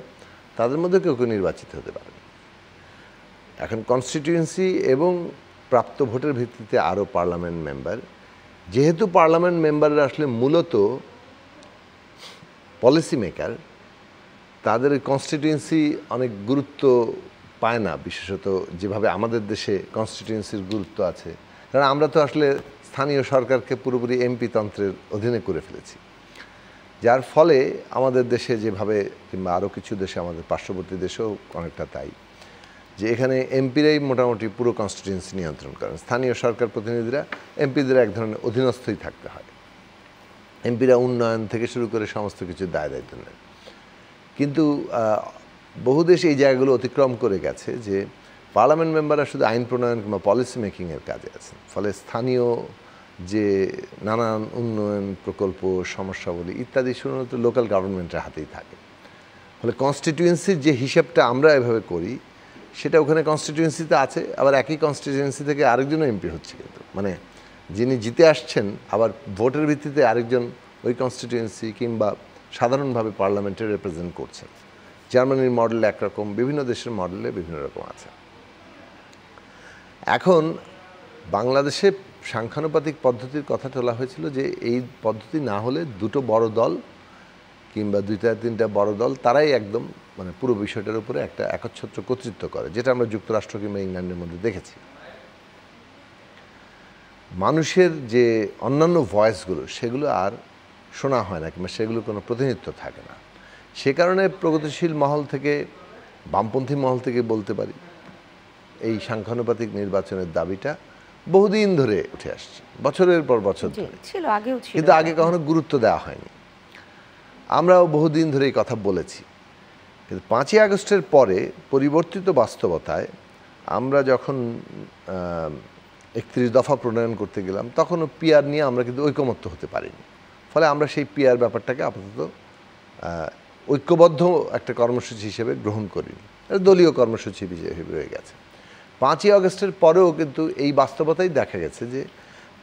তাদের মধ্যে কেউ কেউ নির্বাচিত হতে পারবে। এখন কনস্টিটিউয়েন্সি এবং প্রাপ্ত ভোটের ভিত্তিতে আরও পার্লামেন্ট মেম্বার, যেহেতু পার্লামেন্ট মেম্বাররা আসলে মূলত পলিসি মেকার, তাদের কনস্টিটিউয়েন্সি অনেক গুরুত্ব পায় না, বিশেষত যেভাবে আমাদের দেশে কনস্টিটিউয়েন্সির গুরুত্ব আছে। কারণ আমরা তো আসলে স্থানীয় সরকারকে পুরোপুরি এমপি তন্ত্রের অধীনে করে ফেলেছি, যার ফলে আমাদের দেশে যেভাবে, কিংবা আরও কিছু দেশে, আমাদের পার্শ্ববর্তী দেশেও অনেকটা তাই, যে এখানে এমপিরাই মোটামুটি পুরো কনস্টিটিউয়েন্সি নিয়ন্ত্রণ করেন। স্থানীয় সরকার প্রতিনিধিরা এমপিদের এক ধরনের অধীনস্থই থাকতে হয়। এমপিরা উন্নয়ন থেকে শুরু করে সমস্ত কিছু দায় দায়িত্ব নেন। কিন্তু বহু দেশ এই জায়গাগুলো অতিক্রম করে গেছে যে পার্লামেন্ট মেম্বাররা শুধু আইন প্রণয়ন কিংবা পলিসি মেকিংয়ের কাজে আছেন। ফলে স্থানীয় যে নানান উন্নয়ন প্রকল্প, সমস্যাবলী ইত্যাদি শুধুমাত্র লোকাল গভর্নমেন্টের হাতেই থাকে। ফলে কনস্টিটিউয়েন্সির যে হিসাবটা আমরা এভাবে করি, সেটা ওখানে কনস্টিটিউয়েন্সিতে আছে, আবার একই কনস্টিটিউয়েন্সি থেকে আরেকজনও এমপি হচ্ছে। কিন্তু মানে যিনি জিতে আসছেন, আবার ভোটের ভিত্তিতে আরেকজন ওই কনস্টিটিউয়েন্সি কিংবা সাধারণভাবে পার্লামেন্টে রিপ্রেজেন্ট করছেন। জার্মানির মডেল একরকম, বিভিন্ন দেশের মডেলে বিভিন্ন রকম আছে। এখন বাংলাদেশে সাংখ্যানুপাতিক পদ্ধতির কথা তোলা হয়েছিল যে এই পদ্ধতি না হলে দুটো বড় দল কিংবা দুইটা তিনটা বড় দল, তারাই একদম মানে পুরো বিষয়টার উপরে একটা একচ্ছত্র কর্তৃত্ব করে, যেটা আমরা যুক্তরাষ্ট্র কিংবা ইংল্যান্ডের মধ্যে দেখেছি। মানুষের যে অন্যান্য ভয়েসগুলো, সেগুলো আর শোনা হয় না কিংবা সেগুলো কোনো প্রতিনিধিত্ব থাকে না। সে কারণে প্রগতিশীল মহল থেকে, বামপন্থী মহল থেকে বলতে পারি, এই সাংখ্যানুপাতিক নির্বাচনের দাবিটা বহুদিন ধরে উঠে আসছে, বছরের পর বছর ধরে ছিল, আগেও ছিল, কিন্তু আগে কখনো গুরুত্ব দেওয়া হয়নি। আমরাও বহুদিন ধরে এই কথা বলেছি। কিন্তু 5ই আগস্টের পরে পরিবর্তিত বাস্তবতায় আমরা যখন 31 দফা প্রণয়ন করতে গেলাম, তখনও পিআর নিয়ে আমরা কিন্তু ঐকমত্য হতে পারিনি। ফলে আমরা সেই পিআর ব্যাপারটাকে আপাতত ঐক্যবদ্ধ একটা কর্মসূচি হিসেবে গ্রহণ করিনি, দলীয় কর্মসূচি হিসেবে রয়ে গেছে। 5ই আগস্টের পরেও কিন্তু এই বাস্তবতাই দেখা গেছে যে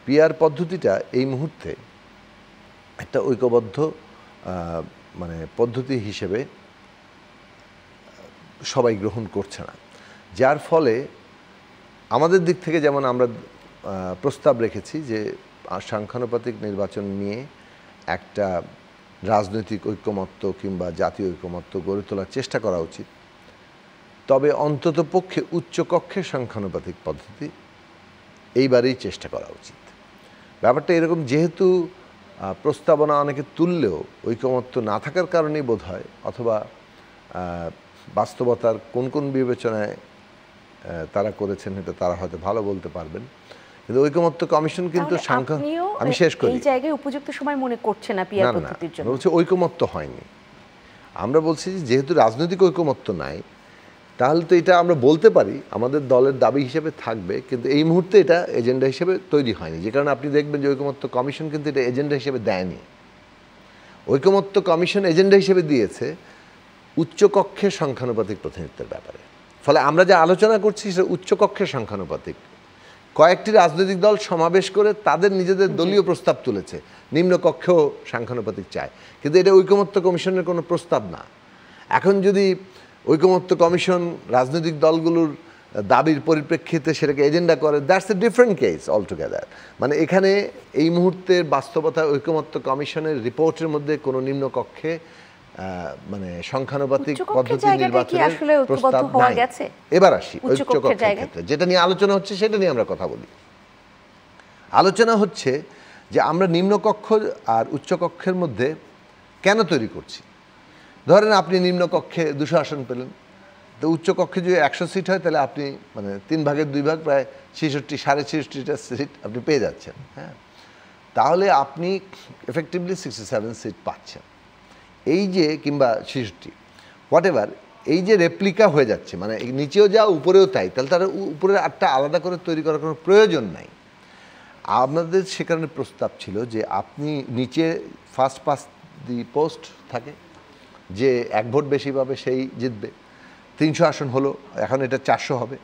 পিআর পদ্ধতিটা এই মুহূর্তে একটা ঐক্যবদ্ধ মানে পদ্ধতি হিসেবে সবাই গ্রহণ করছে না। যার ফলে আমাদের দিক থেকে যেমন আমরা প্রস্তাব রেখেছি যে সাংখ্যানুপাতিক নির্বাচন নিয়ে একটা রাজনৈতিক ঐক্যমত্য কিংবা জাতীয় ঐক্যমত্য গড়ে তোলার চেষ্টা করা উচিত, তবে অন্তত পক্ষে উচ্চকক্ষের সাংখ্যানুপাতিক পদ্ধতি এইবারেই চেষ্টা করা উচিত। ব্যাপারটা এরকম, যেহেতু প্রস্তাবনা অনেকে তুললেও ঐকমত্য না থাকার কারণেই বোধ হয়, অথবা বাস্তবতার কোন কোন বিবেচনায় তারা করেছেন এটা তারা হয়তো ভালো বলতে পারবেন, কিন্তু ঐকমত্য কমিশন কিন্তু আমি শেষ করি, এই জায়গায় উপযুক্ত সময় মনে করছে না পিয়ার পদ্ধতির জন্য। বলছি ঐকমত্য হয়নি। আমরা বলছি যেহেতু রাজনৈতিক ঐকমত্য নাই, তাহলে তো এটা আমরা বলতে পারি আমাদের দলের দাবি হিসেবে থাকবে, কিন্তু এই মুহূর্তে এটা এজেন্ডা হিসেবে তৈরি হয়নি। যে কারণে আপনি দেখবেন যে ঐকমত্য কমিশন কিন্তু এটা এজেন্ডা হিসেবে দেয়নি। ঐকমত্য কমিশন এজেন্ডা হিসেবে দিয়েছে উচ্চকক্ষের সংখ্যানুপাতিক প্রতিনিধিত্বের ব্যাপারে। ফলে আমরা যা আলোচনা করছি সেটা উচ্চকক্ষের সংখ্যানুপাতিক। কয়েকটি রাজনৈতিক দল সমাবেশ করে তাদের নিজেদের দলীয় প্রস্তাব তুলেছে, নিম্নকক্ষেও সংখ্যানুপাতিক চায়, কিন্তু এটা ঐকমত্য কমিশনের কোনো প্রস্তাব না। এখন যদি ঐকমত্য কমিশন রাজনৈতিক দলগুলোর দাবির পরিপ্রেক্ষিতে সেটাকে এজেন্ডা করে, that's a different case altogether. মানে এখানে এই মুহূর্তের বাস্তবতা ঐকমত্য কমিশনের রিপোর্টের মধ্যে কোনো নিম্নকক্ষে মানে সংখ্যানুপাতিক পদ্ধতি নির্বাচনের প্রস্তাব নাই। এবার আসি উচ্চকক্ষের ক্ষেত্রে যেটা নিয়ে আলোচনা হচ্ছে, সেটা নিয়ে আমরা কথা বলি। আলোচনা হচ্ছে যে আমরা নিম্নকক্ষ আর উচ্চকক্ষের মধ্যে কেন তৈরি করছি। ধরেন আপনি নিম্নকক্ষে 200 আসন পেলেন, তো উচ্চকক্ষে যদি 100 সিট হয় তাহলে আপনি মানে 3 ভাগের 2 ভাগ প্রায় 66-66টা সিট আপনি পেয়ে যাচ্ছেন। হ্যাঁ, তাহলে আপনি এফেক্টিভলি 67 সিট পাচ্ছেন। এই যে কিংবা 66 হোয়াট এভার, এই যে রেপ্লিকা হয়ে যাচ্ছে, মানে নিচেও যা উপরেও তাই, তাহলে তার উপরে একটা আলাদা করে তৈরি করার কোনো প্রয়োজন নাই। আপনাদের সেখানে প্রস্তাব ছিল যে আপনি নিচে ফার্স্ট পাস্ট দি পোস্ট থাকে, যে 1 ভোট বেশি পাবে সেই জিতবে। 300 আসন হলো, এখন এটা 400 হবে।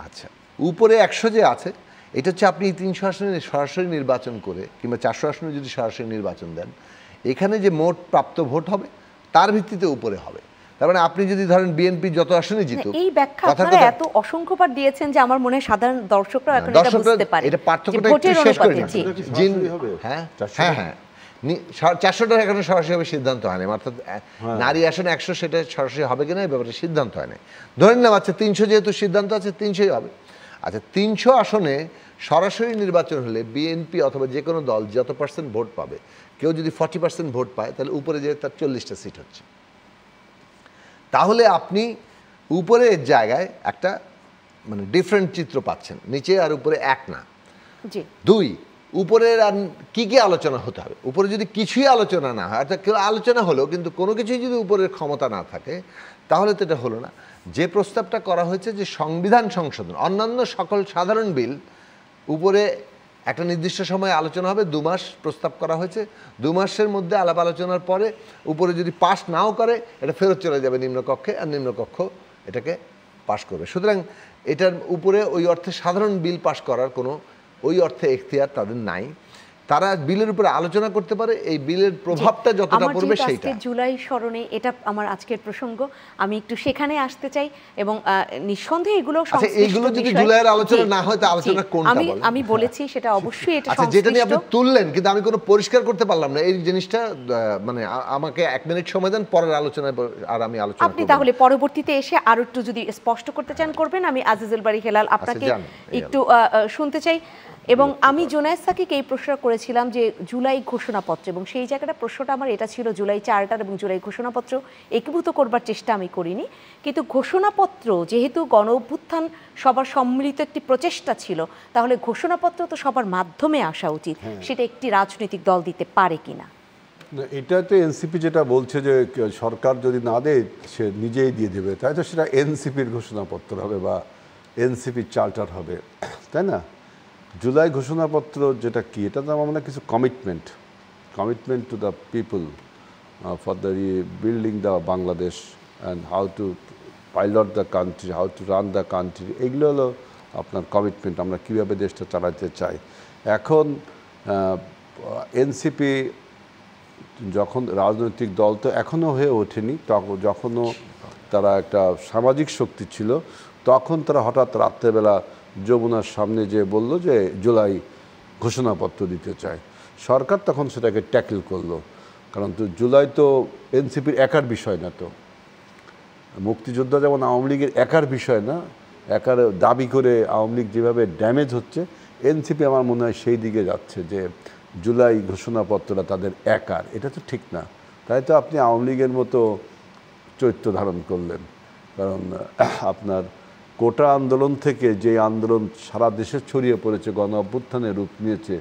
আচ্ছা, উপরে 100 যে আছে, এটা হচ্ছে আপনি 300 আসনে সরাসরি নির্বাচন করে কিংবা 400 আসনে যদি সরাসরি নির্বাচন দেন, এখানে যে মোট প্রাপ্ত ভোট হবে তার ভিত্তিতে উপরে হবে। তার মানে আপনি যদি ধরেন বিএনপি যত আসনে জিতুক, এই ব্যাখ্যা আপনারা এত অসংখ্যবার দিয়েছেন যে আমার মনে হয় সাধারণ দর্শকরা এখন এটা বুঝতে পারে। এটা পার্থক্যটা একটু শেষ করে নিচ্ছি। হ্যাঁ হ্যাঁ হ্যাঁ, 400টা এখানে সরাসরি হবে সিদ্ধান্ত হয়নি, অর্থাৎ নারী আসন 100 সেটা সরাসরি হবে কিনা এই ব্যাপারে সিদ্ধান্ত হয়নি। ধরে নিলাম আচ্ছা 300 যেহেতু সিদ্ধান্ত আছে 300ই হবে। আচ্ছা, 300 আসনে সরাসরি নির্বাচন হলে বিএনপি অথবা যে কোনো দল যত % ভোট পাবে, কেউ যদি 40% ভোট পায় তাহলে উপরে যে তার 40টা সিট হচ্ছে। তাহলে আপনি উপরের জায়গায় একটা মানে ডিফারেন্ট চিত্র পাচ্ছেন, নিচে আর উপরে এক না। 2, উপরের আর কি কি আলোচনা হতে হবে। উপরে যদি কিছুই আলোচনা না হয়, অর্থাৎ কেউ আলোচনা হলো কিন্তু কোনো কিছুই যদি উপরের ক্ষমতা না থাকে, তাহলে তো এটা হলো না। যে প্রস্তাবটা করা হয়েছে যে সংবিধান সংশোধন, অন্যান্য সকল সাধারণ বিল উপরে একটা নির্দিষ্ট সময়ে আলোচনা হবে, 2 মাস প্রস্তাব করা হয়েছে। 2 মাসের মধ্যে আলাপ আলোচনার পরে উপরে যদি পাস নাও করে, এটা ফেরত চলে যাবে নিম্নকক্ষে, আর নিম্নকক্ষ এটাকে পাস করবে। সুতরাং এটার উপরে ওই অর্থে সাধারণ বিল পাস করার কোনো ওই অর্থে এখতিয়ার তাদের নাই। তারা বিলের উপরে আলোচনা করতে পারে, এই বিলের প্রভাবটা যতটা পড়বে সেইটা। জুলাই স্মরণে এটা আমার আজকের প্রসঙ্গ, আমি একটু সেখানে আসতে চাই এবং নিঃসন্দেহে এগুলো এইগুলো যদি জুলাইয়ের আলোচনা না হয় তা আলোচনা কোনটা বলেন? আমি বলেছি সেটা অবশ্যই এটা আচ্ছা, যেটা নিয়ে আপনি তুললেন কিন্তু আমি কোনো পরিষ্কার করতে পারলাম না এই জিনিসটা, মানে আমাকে 1 মিনিট সময় দেন, পরের আলোচনায় আর আমি আলোচনা করব। আপনি তাহলে পরবর্তীতে এসে আরো একটু যদি স্পষ্ট করতে চান করবেন। আমি আজিজুল বারী হেলাল আপনাকে একটু শুনতে চাই। এবং আমি জুনায়েদ সাকিকে এই প্রশ্ন করেছিলাম যে জুলাই ঘোষণাপত্র, এবং সেই জায়গাটা প্রশ্নটা আমার এটা ছিল, জুলাই চার্টার এবং জুলাই ঘোষণাপত্র একীভূত করবার চেষ্টা আমি করিনি, কিন্তু ঘোষণাপত্র যেহেতু গণ অভ্যুত্থান সবার সম্মিলিত একটি প্রচেষ্টা ছিল, তাহলে ঘোষণাপত্র তো সবার মাধ্যমে আসা উচিত, সেটা একটি রাজনৈতিক দল দিতে পারে কিনা। এটা তো এনসিপি যেটা বলছে যে সরকার যদি না দেয় সে নিজেই দিয়ে দেবে, তাই তো সেটা এনসিপির ঘোষণাপত্র হবে বা এনসিপির চার্টার হবে, তাই না? জুলাই ঘোষণাপত্র যেটা কি, এটা তো আমার মনে হয় কিছু commitment to the people for the building the Bangladesh and how to pilot the country, how to run the country, এগুলো হলো আপনার কমিটমেন্ট, আমরা কীভাবে দেশটা চালাতে চাই। এখন এনসিপি যখন রাজনৈতিক দল তো এখনও হয়ে ওঠেনি, যখনও তারা একটা সামাজিক শক্তি ছিল, তখন তারা হঠাৎ রাত্রেবেলা যমুনার সামনে যে বলল যে জুলাই ঘোষণাপত্র দিতে চায়। সরকার তখন সেটাকে ট্যাকেল করলো, কারণ তো জুলাই তো এনসিপির একার বিষয় না, তো মুক্তিযোদ্ধা যেমন আওয়ামী লীগের একার বিষয় না, একার দাবি করে আওয়ামী লীগ যেভাবে ড্যামেজ হচ্ছে, এনসিপি আমার মনে হয় সেই দিকে যাচ্ছে যে জুলাই ঘোষণাপত্রটা তাদের একার। এটা তো ঠিক না, তাই তো আপনি আওয়ামী লীগের মতো চরিত্র ধারণ করলেন। কারণ আপনার কোটা আন্দোলন থেকে যে আন্দোলন সারা দেশে ছড়িয়ে পড়েছে, গণ অভ্যুত্থানে রূপ নিয়েছে,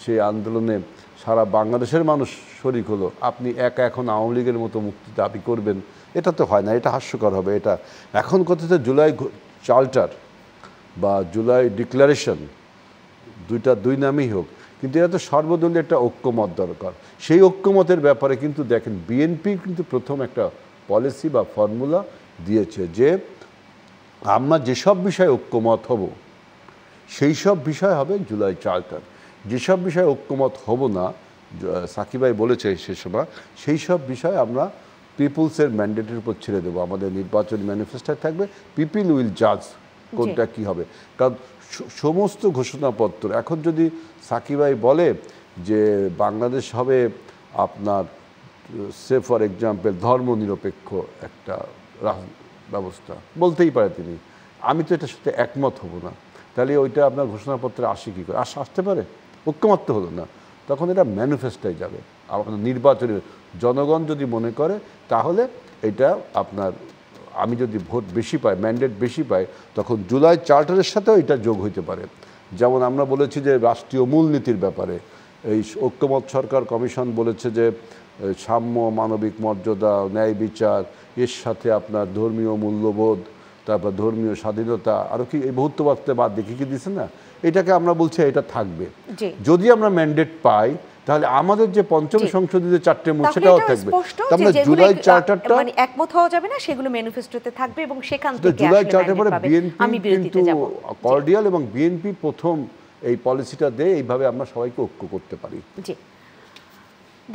সেই আন্দোলনে সারা বাংলাদেশের মানুষ শরিক হলো। আপনি একা এখন আওয়ামী লীগের মতো মুক্তি দাবি করবেন, এটা তো হয় না, এটা হাস্যকর হবে। এটা এখন কথিত জুলাই চার্টার বা জুলাই ডিক্লারেশন, দুই নামই হোক, কিন্তু এটা তো সর্বদলীয় একটা ঐক্যমত দরকার। সেই ঐক্যমতের ব্যাপারে কিন্তু দেখেন বিএনপি কিন্তু প্রথম একটা পলিসি বা ফর্মুলা দিয়েছে যে আমরা যেসব বিষয়ে ঐক্যমত হব সেই সব বিষয় হবে জুলাই চার্টার। যেসব বিষয়ে ঐক্যমত হব না, সাকিব ভাই বলেছে সে সময়, সেই সব বিষয় আমরা পিপুলসের ম্যান্ডেটের উপর ছেড়ে দেবো। আমাদের নির্বাচনী ম্যানিফেস্টোয় থাকবে পিপল উইল জাজ কোনটা কি হবে। কারণ সমস্ত ঘোষণাপত্র এখন যদি সাকিব ভাই বলে যে বাংলাদেশ হবে আপনার সে ফর এক্সাম্পল ধর্মনিরপেক্ষ একটা ব্যবস্থা, বলতেই পারে তিনি, আমি তো এটার সাথে একমত হব না, তাহলে ওইটা আপনার ঘোষণাপত্রে আসে কী করে? আসতে পারে, ঐক্যমত্য হলো না, তখন এটা ম্যানিফেস্টোয় যাবে। আপনার নির্বাচনী জনগণ যদি মনে করে তাহলে এটা আপনার, আমি যদি ভোট বেশি পাই, ম্যান্ডেট বেশি পাই, তখন জুলাই চার্টারের সাথেও এটা যোগ হইতে পারে। যেমন আমরা বলেছি যে রাষ্ট্রীয় মূলনীতির ব্যাপারে এই ঐক্যমত সরকার কমিশন বলেছে যে সাম্য, মানবিক মর্যাদা, ন্যায় বিচার, এর সাথে আপনার ধর্মীয় মূল্যবোধ, তারপর ধর্মীয় স্বাধীনতা, আরও কি এই বহুত্ববাদে বাদ দেখে কি দিচ্ছে না, এটাকে আমরা বলছি এটা থাকবে। যদি আমরা ম্যান্ডেট পাই তাহলে আমাদের যে পঞ্চম সংশোধিত 4টে মূল সেটাও থাকবে। আমরা জুলাই চার্টারটা মানে একমত হওয়া যাবে না, সেগুলো ম্যানিফেস্টোতে থাকবে এবং সেখান থেকে জুলাই চার্টার পরে বিএনপি কিন্তু কর্ডিয়াল, এবং বিএনপি প্রথম এই পলিসিটা দেয়, এইভাবে আমরা সবাইকে ঐক্য করতে পারি। জি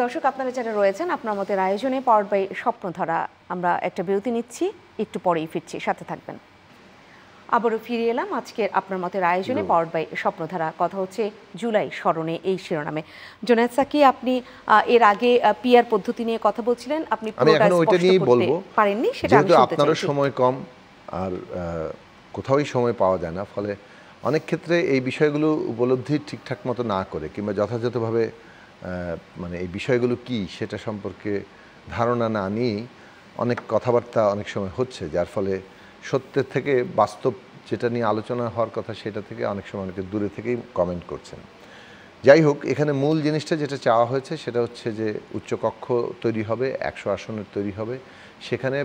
দর্শক, আপনারা যারা রয়েছেন আপনার মতের আয়োজনে পাওয়ার্ড বাই স্বপ্নধারা, আমরা একটা বিরতি নিচ্ছি, একটু পরেই ফিরছি, সাথে থাকবেন। আবারও ফিরে এলাম আজকের আপনার মতের আয়োজনে পাওয়ার্ড বাই স্বপ্নধারা। কথা হচ্ছে জুলাই স্মরণে এই শিরোনামে। জুনায়েদ সাকি, আপনি এর আগে পিআর পদ্ধতি নিয়ে কথা বলছিলেন, আপনি পুরোটা স্পষ্ট করতে পারেননি, সেটা আমি শুনতে চাই। আপনারও সময় কম আর কোথাওই সময় পাওয়া যায় না, ফলে অনেক ক্ষেত্রে এই বিষয়গুলো উপলব্ধি ঠিকঠাক মতো না করে কিংবা যথাযথভাবে মানে এই বিষয়গুলো কি সেটা সম্পর্কে ধারণা না নিয়েই অনেক কথাবার্তা অনেক সময় হচ্ছে, যার ফলে সত্যের থেকে বাস্তব যেটা নিয়ে আলোচনা হওয়ার কথা সেটা থেকে অনেক সময় অনেকে দূরে থেকেই কমেন্ট করছেন। যাই হোক, এখানে মূল জিনিসটা যেটা চাওয়া হয়েছে সেটা হচ্ছে যে উচ্চকক্ষ তৈরি হবে, 100 আসনের তৈরি হবে, সেখানে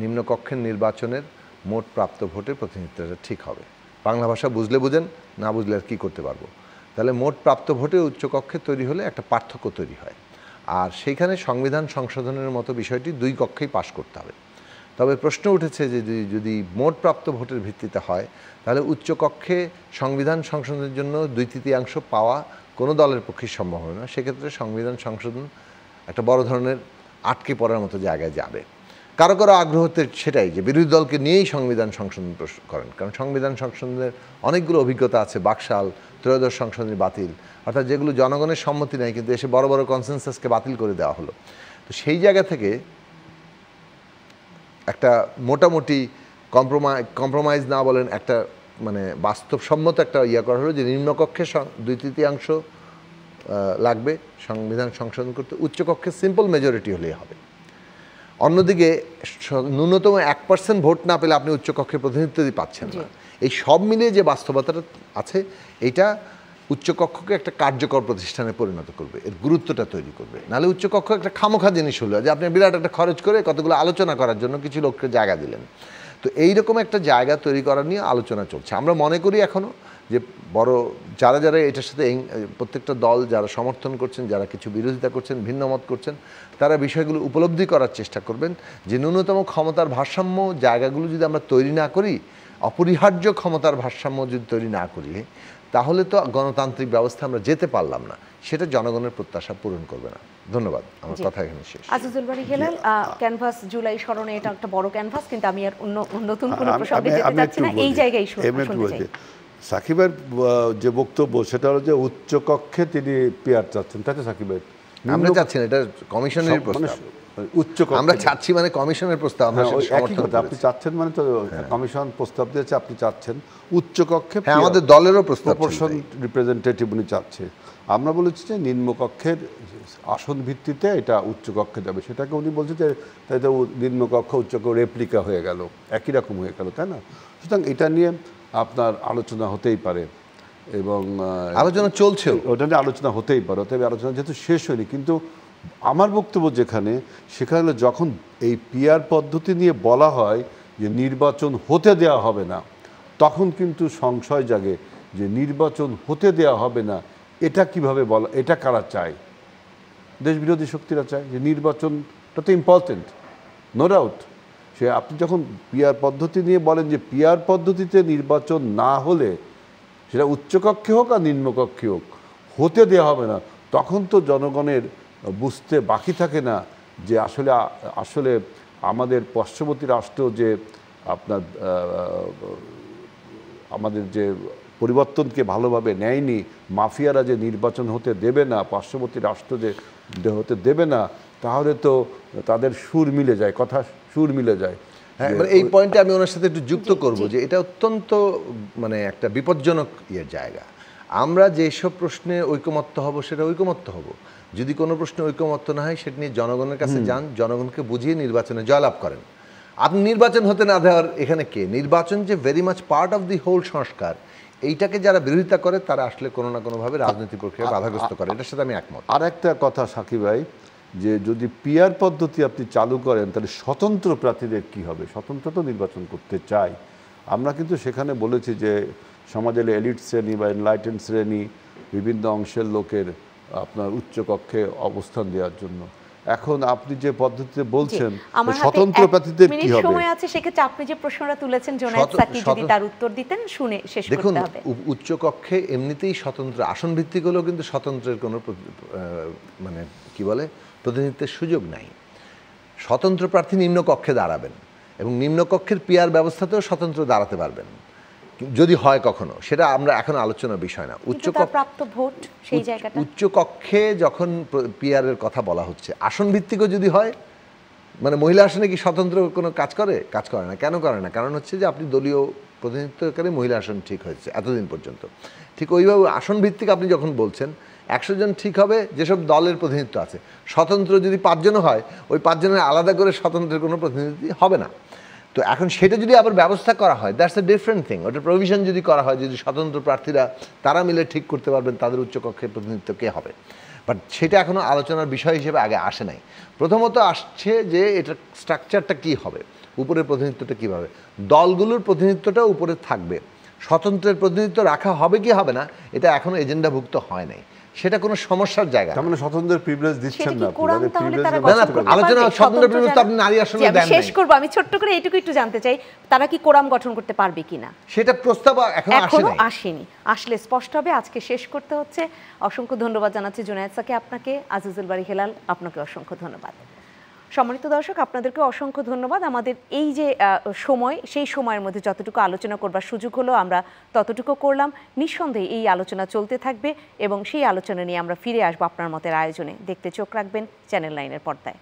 নিম্নকক্ষের নির্বাচনের মোট প্রাপ্ত ভোটের প্রতিনিধিত্বটা ঠিক হবে। বাংলা ভাষা বুঝলে বুঝেন, না বুঝলে আর কী করতে পারবো। তাহলে মোট প্রাপ্ত ভোটে উচ্চকক্ষে তৈরি হলে একটা পার্থক্য তৈরি হয়, আর সেইখানে সংবিধান সংশোধনের মতো বিষয়টি 2 কক্ষেই পাশ করতে হবে। তবে প্রশ্ন উঠেছে যে যদি মোট প্রাপ্ত ভোটের ভিত্তিতে হয় তাহলে উচ্চকক্ষে সংবিধান সংশোধনের জন্য 2/3 পাওয়া কোনো দলের পক্ষে সম্ভব হবে না। সেক্ষেত্রে সংবিধান সংশোধন একটা বড় ধরনের আটকে পড়ার মতো জায়গায় যাবে। কারো কারো আগ্রহ হতে সেটাই যে বিরোধী দলকে নিয়েই সংবিধান সংশোধন করেন, কারণ সংবিধান সংশোধনের অনেকগুলো অভিজ্ঞতা আছে, বাকশাল, ত্রয়োদশ সংশোধনী বাতিল, অর্থাৎ যেগুলো জনগণের সম্মতি নেই কিন্তু এসে বড় বড় কনসেনসাসকে বাতিল করে দেওয়া হলো। তো সেই জায়গা থেকে একটা মোটামুটি কম্প্রোমাইজ না বলেন একটা মানে বাস্তবসম্মত একটা করা হলো যে নিম্নকক্ষে 2/3 লাগবে সংবিধান সংশোধন করতে, উচ্চকক্ষে সিম্পল মেজরিটি হলেই হবে। অন্যদিকে ন্যূনতম 1% ভোট না পেলে আপনি উচ্চকক্ষে প্রতিনিধিত্ব পাচ্ছেন না। এই সব মিলিয়ে যে বাস্তবতাটা আছে এটা উচ্চকক্ষকে একটা কার্যকর প্রতিষ্ঠানে পরিণত করবে, এর গুরুত্বটা তৈরি করবে। নাহলে উচ্চকক্ষ একটা খামোখা জিনিস হলো যে আপনি বিরাট একটা খরচ করে কতগুলো আলোচনা করার জন্য কিছু লোককে জায়গা দিলেন। তো এইরকম একটা জায়গা তৈরি করা নিয়ে আলোচনা চলছে। আমরা মনে করি এখনও যে বড় যারা যারা এটার সাথে প্রত্যেকটা দল যারা সমর্থন করছেন, যারা কিছু বিরোধিতা করছেন, ভিন্ন মত করছেন, তারা বিষয়গুলো উপলব্ধি করার চেষ্টা করবেন যে ন্যূনতম ক্ষমতার ভারসাম্য জায়গাগুলো যদি আমরা তৈরি না করি, অপরিহার্য ক্ষমতার ভারসাম্য যদি তৈরি না করি, তাহলে তো গণতান্ত্রিক ব্যবস্থা আমরা যেতে পারলাম না, সেটা জনগণের প্রত্যাশা পূরণ করবে না। ধন্যবাদ, আমার কথা এখানে শেষ। আজিজুল বারী হেলাল, ক্যানভাস জুলাই স্মরণে এটা একটা বড় ক্যানভাস, কিন্তু আমি আর নতুন কোনো প্রসঙ্গে যেতে চাচ্ছি না, এই জায়গায় শুনতে চাই। সাকিবের যে বক্তব্য সেটা হলো যে উচ্চকক্ষে তিনি পিআর চাচ্ছেন, তাই তো সাকিবের? আমরা চাচ্ছি না, এটা কমিশনের প্রস্তাব। উচ্চ কক্ষে আমরা চাচ্ছি মানে কমিশনের প্রস্তাব আমরা সেটা একই সমর্থন কথা, আপনি করেছি। চাচ্ছেন মানে তো কমিশন প্রস্তাব দিয়েছে, আপনি চাচ্ছেন উচ্চ কক্ষে হ্যাঁ, আমাদের দলেরও প্রস্তাব ছিল প্রপোর্শন তাই। রিপ্রেজেন্টেটিভ উনি চাচ্ছে। আমরা বলেছি যে নিম্নকক্ষের আসন ভিত্তিতে এটা উচ্চ কক্ষে যাবে, সেটাকে উনি বলছে যে তাই তো নিম্নকক্ষ উচ্চকক্ষ রেপ্লিকা হয়ে গেল, একই রকম হয়ে গেল, তাই না? সুতরাং এটা নিয়ে আপনার আলোচনা হতেই পারে এবং আলোচনা চলছেও। ওটা নিয়ে আলোচনা হতেই পারে, তবে আলোচনা যেহেতু শেষ হয়নি। কিন্তু আমার বক্তব্য যেখানে, সেখানে যখন এই পিআর পদ্ধতি নিয়ে বলা হয় যে নির্বাচন হতে দেওয়া হবে না, তখন কিন্তু সংশয় জাগে যে নির্বাচন হতে দেওয়া হবে না এটা কিভাবে বলা, এটা কারা চায়? দেশবিরোধী শক্তিরা চায় যে নির্বাচনটা তো ইম্পর্টেন্ট, নো ডাউট। সে আপনি যখন পিআর পদ্ধতি নিয়ে বলেন যে পিআর পদ্ধতিতে নির্বাচন না হলে, সেটা উচ্চকক্ষে হোক আর নিম্নকক্ষে হোক, হতে দেওয়া হবে না, তখন তো জনগণের বুঝতে বাকি থাকে না যে আসলে আসলে আমাদের পার্শ্ববর্তী রাষ্ট্র যে আপনার আমাদের যে পরিবর্তনকে ভালোভাবে নেয়নি, মাফিয়ারা যে নির্বাচন হতে দেবে না, পার্শ্ববর্তী রাষ্ট্র যে হতে দেবে না, তাহলে তো তাদের সুর মিলে যায়, কথা সুর মিলে যায়। হ্যাঁ, এবার এই পয়েন্টে আমি ওনার সাথে একটু যুক্ত করব যে এটা অত্যন্ত মানে একটা বিপজ্জনক জায়গা। আমরা যেসব প্রশ্নে ঐকমত্য হব সেটা ঐকমত্য হব, যদি কোনো প্রশ্নে ঐকমত্য না হয় সেটা নিয়ে জনগণের কাছে যান, জনগণকে বুঝিয়ে নির্বাচনে জয়লাভ করেন। আপনি নির্বাচন হতে না দেওয়ার এখানে কে? নির্বাচন যে very much part of the whole সংস্কার, এইটাকে যারা বিরোধিতা করে তারা আসলে কোনো না কোনোভাবে রাজনৈতিক প্রক্রিয়া বাধাগ্রস্ত করে, এটার সাথে আমি একমত। আর একটা কথা সাকিব ভাই, যে যদি পিআর পদ্ধতি আপনি চালু করেন তাহলে স্বতন্ত্র প্রার্থীদের কি হবে? স্বতন্ত্র তো নির্বাচন করতে চাই আমরা, কিন্তু সেখানে বলেছি যে সমাজের এলিট শ্রেণী বা এনলাইটেন্ড শ্রেণী, বিভিন্ন অংশের লোকের আপনার উচ্চকক্ষে অবস্থান দেওয়ার জন্য। এখন আপনি যে পদ্ধতিতে বলছেন স্বতন্ত্র প্রার্থীদের কি হবে? সময় আছে, সেক্ষেত্রে আপনি যে প্রশ্নটা তুলেছেন জোনায়েদ সাকি, যদি তার উত্তর দিতেন শুনে শেষ করতে হবে। দেখুন, উচ্চকক্ষে এমনিতেই স্বতন্ত্র আসন ভিত্তিক হলেও কিন্তু স্বতন্ত্রের কোনো মানে কি বলে প্রতিনিধিত্বের সুযোগ নাই। স্বতন্ত্র প্রার্থী নিম্নকক্ষে দাঁড়াবেন এবং নিম্নকক্ষের পিআর ব্যবস্থাতেও স্বতন্ত্র দাঁড়াতে পারবেন যদি হয় কখনো, সেটা আমরা এখন আলোচনার বিষয় না। উচ্চকক্ষে যখন পিআরের কথা বলা হচ্ছে, আসন ভিত্তিকও যদি হয়, মানে মহিলা আসনে কি স্বতন্ত্র কোনো কাজ করে? কাজ করে না। কেন করে না? কারণ হচ্ছে যে আপনি দলীয় প্রতিনিধিত্বকারী মহিলা আসন ঠিক হয়েছে এতদিন পর্যন্ত। ঠিক ওইভাবে আসন ভিত্তিক আপনি যখন বলছেন 100 জন ঠিক হবে যেসব দলের প্রতিনিধিত্ব আছে। স্বতন্ত্র যদি 5 জনও হয়, ওই 5 জনের আলাদা করে স্বতন্ত্রের কোনো প্রতিনিধি হবে না। তো এখন সেটা যদি আবার ব্যবস্থা করা হয়, দ্যাটস এ ডিফারেন্ট থিং। ওটা প্রভিশন যদি করা হয়, যদি স্বতন্ত্র প্রার্থীরা তারা মিলে ঠিক করতে পারবেন তাদের উচ্চকক্ষের প্রতিনিধিত্ব কে হবে, বাট সেটা এখনও আলোচনার বিষয় হিসেবে আগে আসে নাই। প্রথমত আসছে যে এটা স্ট্রাকচারটা কী হবে, উপরের প্রতিনিধিত্বটা কীভাবে, দলগুলোর প্রতিনিধিত্বটা উপরে থাকবে, স্বতন্ত্রের প্রতিনিধিত্ব রাখা হবে কি হবে না এটা এখনও এজেন্ডাভুক্ত হয় নাই, সেটা কোনো সমস্যার জায়গা। তার মানে স্বতন্ত্রের প্রিভিলেজ দিচ্ছেন না আলোচনা স্বতন্ত্র প্রিভিলেজ তো আপনি নারী আসনে দেন না। শেষ করব, আমি ছোট্ট করে এইটুকু একটু জানতে চাই, তারা কি কোরাম গঠন করতে পারবে কিনা সেটা প্রস্তাব এখনো আসেনি, আসলে স্পষ্ট হবে। আজকে শেষ করতে হচ্ছে। অসংখ্য ধন্যবাদ জানাচ্ছি জোনায়েদ সাকি আপনাকে, আজিজুল বারী হেলাল আপনাকে অসংখ্য ধন্যবাদ। সম্মানিত দর্শক, আপনাদেরকে অসংখ্য ধন্যবাদ। আমাদের এই যে সময়, সেই সময়ের মধ্যে যতটুকু আলোচনা করবার সুযোগ হলো আমরা ততটুকু করলাম। নিঃসন্দেহে এই আলোচনা চলতে থাকবে এবং সেই আলোচনা নিয়ে আমরা ফিরে আসবো আপনার মতের আয়োজনে। দেখতে চোখ রাখবেন চ্যানেল 9-এর পর্দায়।